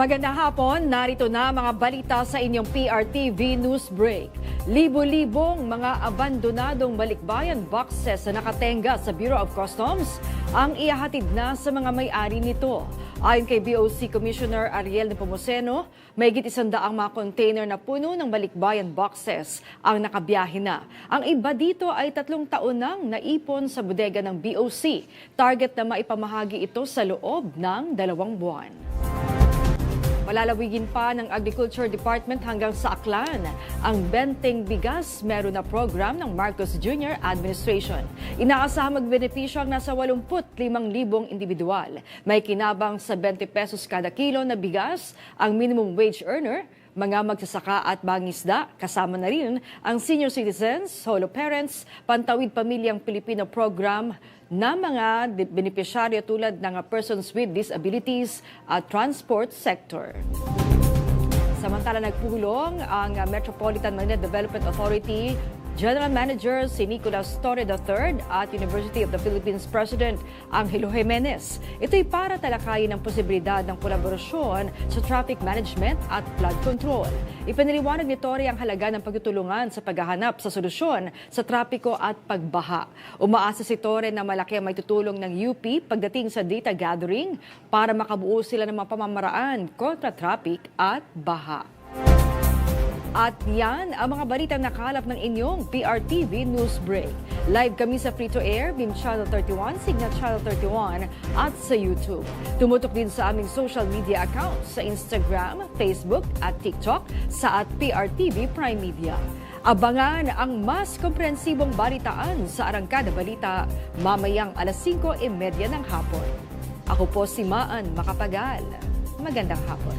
Magandang hapon, narito na mga balita sa inyong PRTV News Break. Libo-libong mga abandonadong balikbayan boxes na nakatenga sa Bureau of Customs ang ihahatid na sa mga may-ari nito. Ayon kay BOC Commissioner Ariel Nepomuceno, mahigit 100 mga container na puno ng balikbayan boxes ang nakabiyahe na. Ang iba dito ay 3 taon nang naipon sa bodega ng BOC. Target na maipamahagi ito sa loob ng 2 buwan. Malalawigin pa ng Agriculture Department hanggang sa Aklan. Ang Benteng Bigas meron na program ng Marcos Jr. Administration. Inaasahang magbenepisyo ang nasa 85,000 individual. May kinabang sa 20 pesos kada kilo na bigas ang minimum wage earner, mga magsasaka at mangingisda, kasama na rin ang senior citizens, solo parents, Pantawid Pamilyang Pilipino program na mga benepisyaryo tulad ng persons with disabilities at transport sector. Samantala nagpulong ang Metropolitan Manila Development Authority General Manager si Nicolas Torre III at University of the Philippines President Angelo Jimenez. Ito'y para talakayin ang posibilidad ng kolaborasyon sa traffic management at flood control. Ipinaliwanag ni Torre ang halaga ng pagtutulungan sa paghahanap sa solusyon sa trapiko at pagbaha. Umaasa si Torre na malaki ang maitutulong ng UP pagdating sa data gathering para makabuo sila ng mga pamamaraan kontra traffic at baha. At yan ang mga balitang nakalap ng inyong PRTV News Break. Live kami sa Free-to-Air, BIM Channel 31, Signal Channel 31 at sa YouTube. Tumutok din sa aming social media accounts sa Instagram, Facebook at TikTok sa @PRTV Prime Media. Abangan ang mas komprehensibong balitaan sa Arangkada Balita mamayang alas 5:30 ng hapon. Ako po si Maan Macapagal. Magandang hapon.